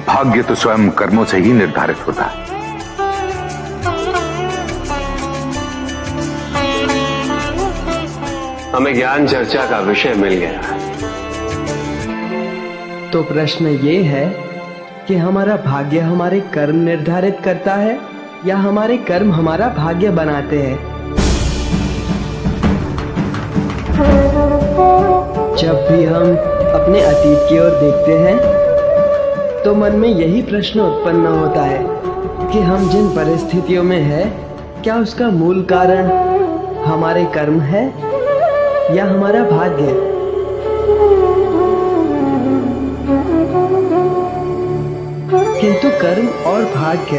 भाग्य तो स्वयं कर्मों से ही निर्धारित होता है। हमें ज्ञान चर्चा का विषय मिल गया है। तो प्रश्न ये है कि हमारा भाग्य हमारे कर्म निर्धारित करता है या हमारे कर्म हमारा भाग्य बनाते हैं। जब भी हम अपने अतीत की ओर देखते हैं तो मन में यही प्रश्न उत्पन्न होता है कि हम जिन परिस्थितियों में हैं, क्या उसका मूल कारण हमारे कर्म है या हमारा भाग्य। किंतु कर्म और भाग्य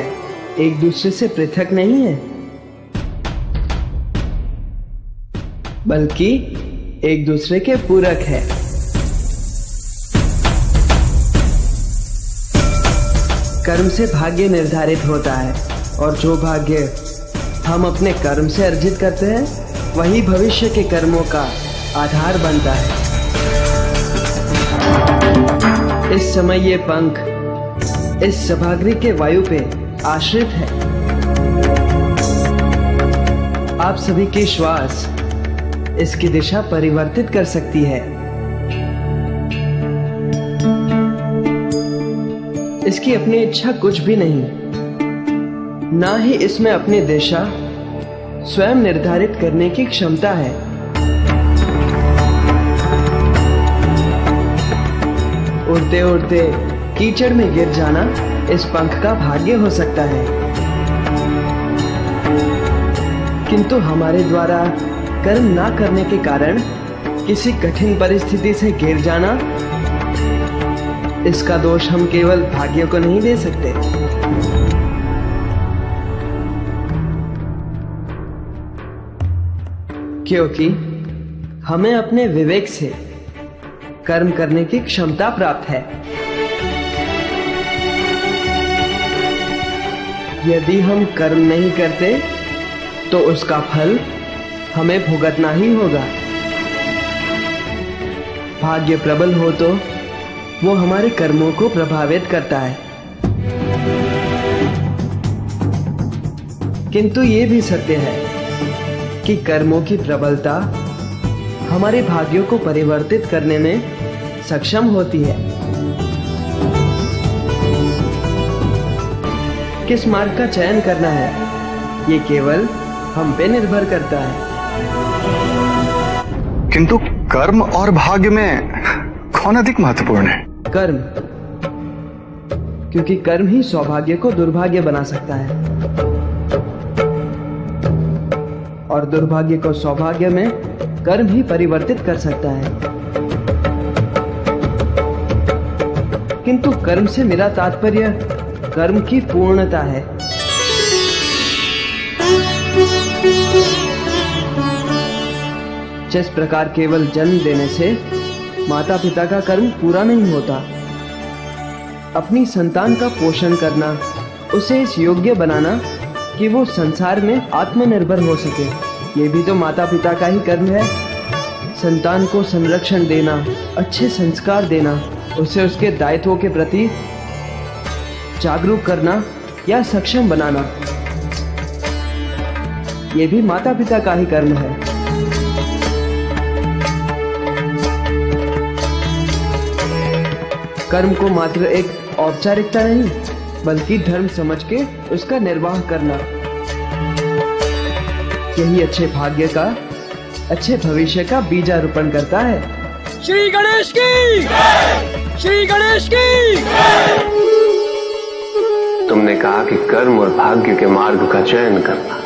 एक दूसरे से पृथक नहीं है, बल्कि एक दूसरे के पूरक है। कर्म से भाग्य निर्धारित होता है और जो भाग्य हम अपने कर्म से अर्जित करते हैं वही भविष्य के कर्मों का आधार बनता है। इस समय ये पंख इस सभागृह के वायु पे आश्रित है। आप सभी के श्वास इसकी दिशा परिवर्तित कर सकती है। इसकी अपनी इच्छा कुछ भी नहीं, ना ही इसमें अपनी दिशा स्वयं निर्धारित करने की क्षमता है। उड़ते उड़ते कीचड़ में गिर जाना इस पंख का भाग्य हो सकता है, किंतु हमारे द्वारा कर्म ना करने के कारण किसी कठिन परिस्थिति से गिर जाना, इसका दोष हम केवल भाग्य को नहीं दे सकते। क्योंकि हमें अपने विवेक से कर्म करने की क्षमता प्राप्त है। यदि हम कर्म नहीं करते तो उसका फल हमें भुगतना ही होगा। भाग्य प्रबल हो तो वो हमारे कर्मों को प्रभावित करता है, किंतु ये भी सत्य है कि कर्मों की प्रबलता हमारे भाग्यों को परिवर्तित करने में सक्षम होती है। किस मार्ग का चयन करना है ये केवल हम पे निर्भर करता है। किंतु कर्म और भाग्य में कौन अधिक महत्वपूर्ण है? कर्म, क्योंकि कर्म ही सौभाग्य को दुर्भाग्य बना सकता है और दुर्भाग्य को सौभाग्य में कर्म ही परिवर्तित कर सकता है। किंतु कर्म से मेरा तात्पर्य कर्म की पूर्णता है। जिस प्रकार केवल जन्म देने से माता पिता का कर्म पूरा नहीं होता, अपनी संतान का पोषण करना, उसे इस योग्य बनाना कि वो संसार में आत्मनिर्भर हो सके, ये भी तो माता पिता का ही कर्म है। संतान को संरक्षण देना, अच्छे संस्कार देना, उसे उसके दायित्वों के प्रति जागरूक करना या सक्षम बनाना, ये भी माता पिता का ही कर्म है। कर्म को मात्र एक औपचारिकता नहीं, बल्कि धर्म समझ के उसका निर्वाह करना, यही अच्छे भाग्य का, अच्छे भविष्य का बीजारोपण करता है। श्री गणेश की जय! श्री गणेश की जय! तुमने कहा कि कर्म और भाग्य के मार्ग का चयन करना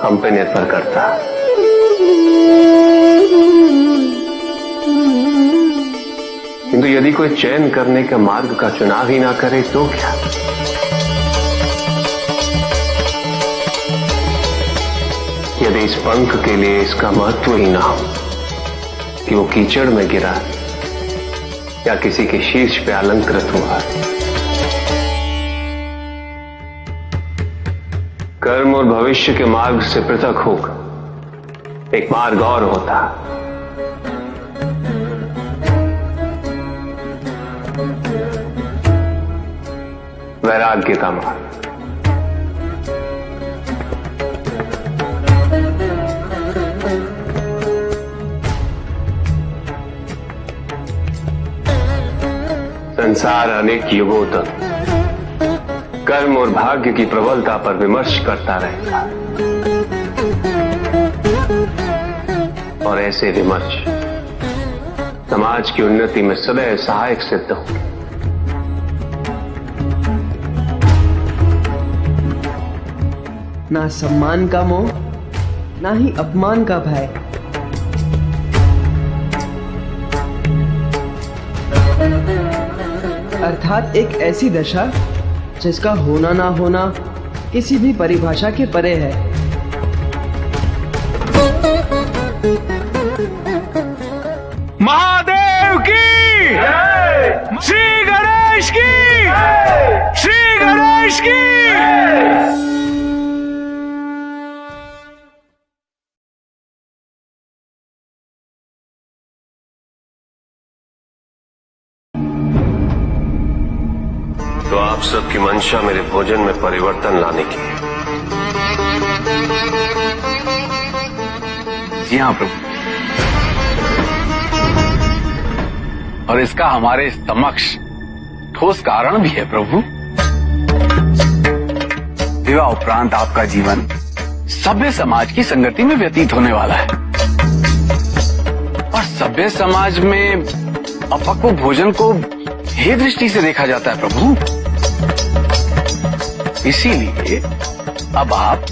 हम पे निर्भर करता है। किंतु यदि कोई चयन करने के मार्ग का चुनाव ही ना करे तो क्या? यदि इस पंख के लिए इसका महत्व ही ना हो कि वो कीचड़ में गिरा या किसी के शीर्ष पे अलंकृत हुआ। कर्म और भविष्य के मार्ग से पृथक होकर एक मार्ग और होता है। वैराग्य का मार्ग। संसार अनेक युगों तक कर्म और भाग्य की प्रबलता पर विमर्श करता रहेगा और ऐसे विमर्श समाज की उन्नति में सदैव सहायक सिद्ध होंगे। ना सम्मान का मोह, ना ही अपमान का भय। अर्थात एक ऐसी दशा जिसका होना ना होना किसी भी परिभाषा के परे है। महादेव की श्री गणेश की श्री गणेश की। तो आप सबकी मंशा मेरे भोजन में परिवर्तन लाने की है। जी हाँ प्रभु, और इसका हमारे समक्ष ठोस कारण भी है प्रभु। विवाह उपरांत आपका जीवन सभ्य समाज की संगति में व्यतीत होने वाला है, और सभ्य समाज में अपक्व भोजन को हे दृष्टि से देखा जाता है प्रभु। इसीलिए अब आप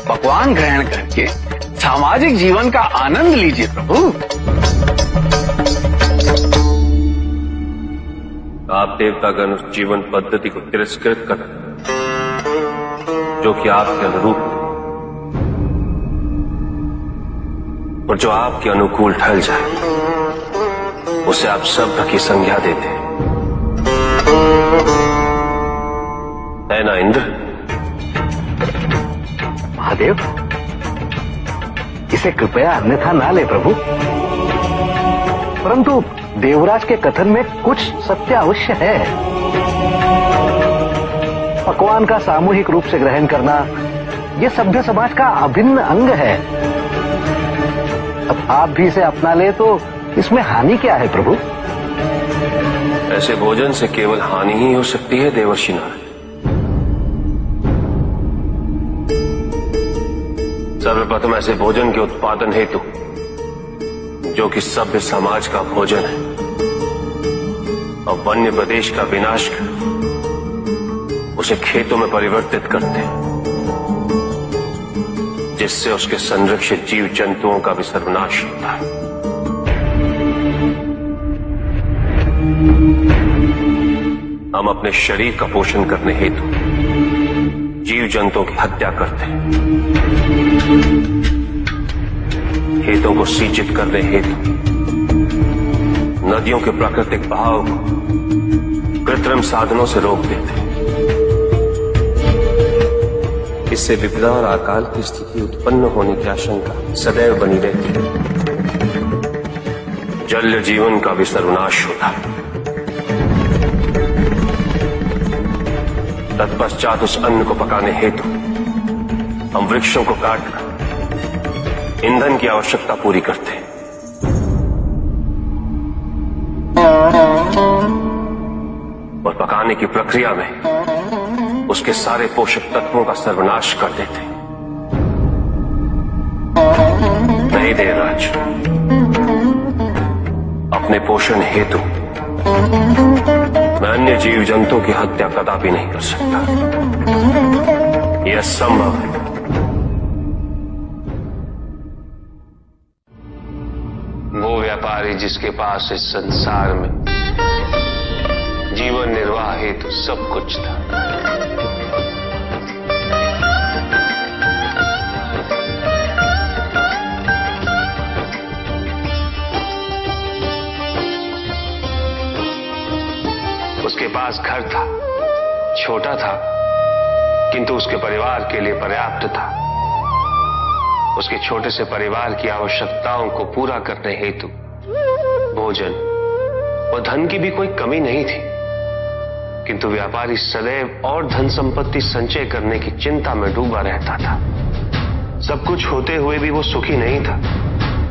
पकवान ग्रहण करके सामाजिक जीवन का आनंद लीजिए प्रभु। आप देवतागण उस जीवन पद्धति को तिरस्कृत कर जो कि आपके अनुरूप और जो आपके अनुकूल ढल जाए उसे आप सभ्य की संज्ञा देते है ना इंद्र? महादेव, इसे कृपया अन्यथा ना ले प्रभु, परंतु देवराज के कथन में कुछ सत्य अवश्य है। पकवान का सामूहिक रूप से ग्रहण करना यह सभ्य समाज का अभिन्न अंग है। अब आप भी इसे अपना ले तो इसमें हानि क्या है प्रभु? ऐसे भोजन से केवल हानि ही हो सकती है देवर्षि नारायण। सर्वप्रथम ऐसे भोजन के उत्पादन हेतु जो कि सभ्य समाज का भोजन है और वन्य प्रदेश का विनाश कर उसे खेतों में परिवर्तित करते हैं, जिससे उसके संरक्षित जीव जंतुओं का भी सर्वनाश होता है। हम अपने शरीर का पोषण करने हेतु जीव जंतुओं की हत्या करते हैं, खेतोgrupos को सिंचित करने हेतु नदियों के प्राकृतिक बहाव को कृत्रिम साधनों से रोक देते हैं। इससे विपदा और अकाल की स्थिति उत्पन्न होने की आशंका सदैव बनी रहती है। जल जीवन का भी सर्वनाश होता है। तत्पश्चात उस अन्न को पकाने हेतु हम वृक्षों को काटकर ईंधन की आवश्यकता पूरी करते हैं। और पकाने की प्रक्रिया में उसके सारे पोषक तत्वों का सर्वनाश कर देते हैं। नहीं देवराज, अपने पोषण हेतु मैं अन्य जीव जंतुओं की हत्या कदापि नहीं कर सकता। यह असंभव है। वो व्यापारी जिसके पास इस संसार में जीवन निर्वाह हेतु सब कुछ था, उसके पास घर था, छोटा था किंतु उसके परिवार के लिए पर्याप्त था। उसके छोटे से परिवार की आवश्यकताओं को पूरा करने हेतु भोजन और धन की भी कोई कमी नहीं थी, किंतु व्यापारी सदैव और धन संपत्ति संचय करने की चिंता में डूबा रहता था। सब कुछ होते हुए भी वो सुखी नहीं था,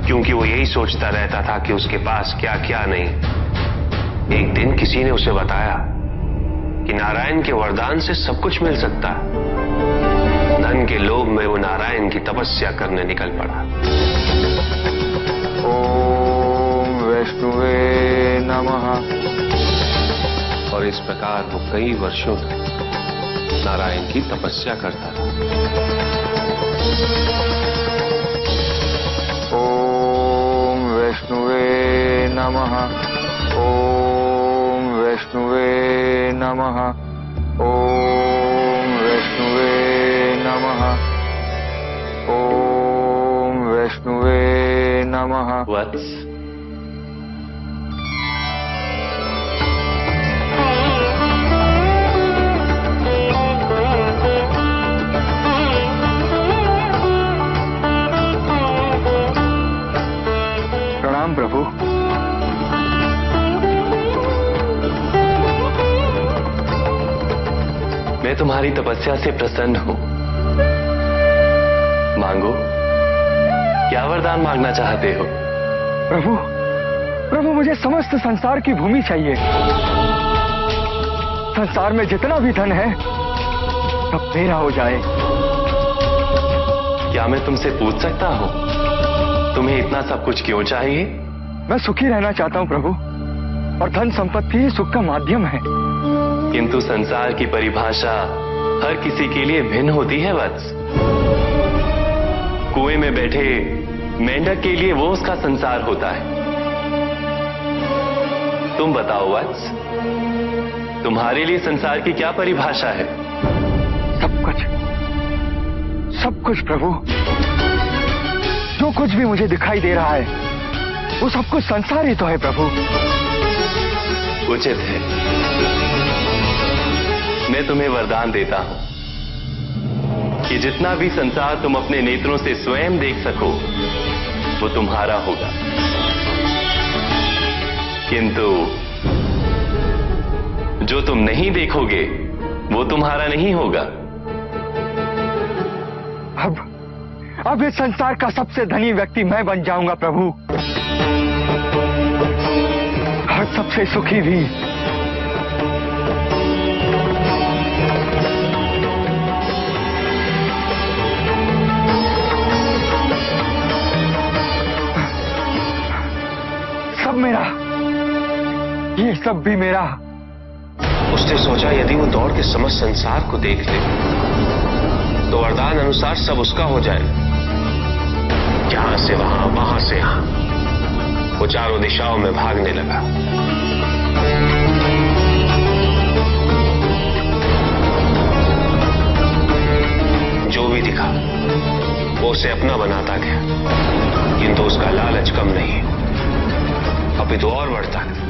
क्योंकि वो यही सोचता रहता था कि उसके पास क्या क्या नहीं। एक दिन किसी ने उसे बताया कि नारायण के वरदान से सब कुछ मिल सकता है। धन के लोभ में वो नारायण की तपस्या करने निकल पड़ा। ओम वैष्णवे नमः। और इस प्रकार वो कई वर्षों तक नारायण की तपस्या करता रहा। ओम वैष्णवे नमः। ओम वैष्णवे नमः। ओम वैष्णवे नमः। ओम वैष्णवे नमः। वत्स, प्रणाम प्रभु। मैं तुम्हारी तपस्या से प्रसन्न हूं। मांगो, क्या वरदान मांगना चाहते हो? प्रभु, प्रभु मुझे समस्त संसार की भूमि चाहिए। संसार में जितना भी धन है सब मेरा हो जाए। क्या मैं तुमसे पूछ सकता हूं, तुम्हें इतना सब कुछ क्यों चाहिए? मैं सुखी रहना चाहता हूं प्रभु, और धन संपत्ति ही सुख का माध्यम है। किंतु संसार की परिभाषा हर किसी के लिए भिन्न होती है वत्स। कुएं में बैठे मेंढक के लिए वो उसका संसार होता है। तुम बताओ वत्स, तुम्हारे लिए संसार की क्या परिभाषा है? सब कुछ प्रभु। जो कुछ भी मुझे दिखाई दे रहा है वो सब कुछ संसार ही तो है प्रभु। उचित है, मैं तुम्हें वरदान देता हूं कि जितना भी संसार तुम अपने नेत्रों से स्वयं देख सको वो तुम्हारा होगा, किंतु जो तुम नहीं देखोगे वो तुम्हारा नहीं होगा। अब इस संसार का सबसे धनी व्यक्ति मैं बन जाऊंगा प्रभु, और सबसे सुखी भी। सब मेरा, ये सब भी मेरा। उसने सोचा यदि वो दौड़ के समस्त संसार को देख ले तो वरदान अनुसार सब उसका हो जाए। यहां से वहां, वहां से यहां वो चारों दिशाओं में भागने लगा। जो भी दिखा वो उसे अपना बनाता गया, किंतु उसका लालच कम नहीं, अपितु और बढ़ता गया।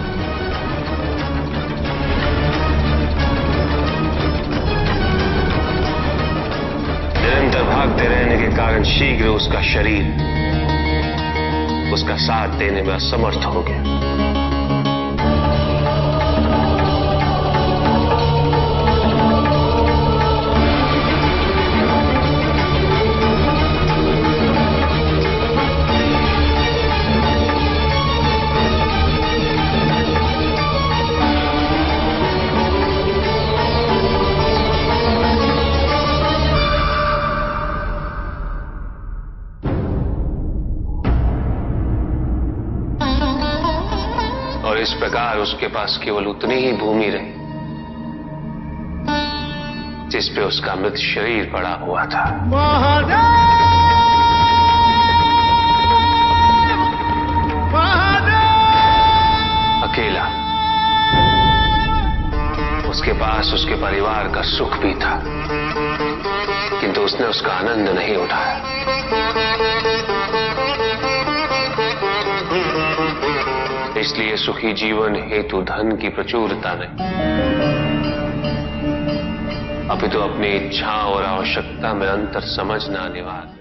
निरंतर भागते रहने के कारण शीघ्र उसका शरीर उसका साथ देने में असमर्थ हो गया। और इस प्रकार उसके पास केवल उतनी ही भूमि रही जिस पे उसका मृत शरीर पड़ा हुआ था। अकेला। उसके पास उसके परिवार का सुख भी था, किंतु उसने उसका आनंद नहीं उठाया। इसलिए सुखी जीवन हेतु धन की प्रचुरता नहीं, अपितु अपनी इच्छा और आवश्यकता में अंतर समझना अनिवार्य।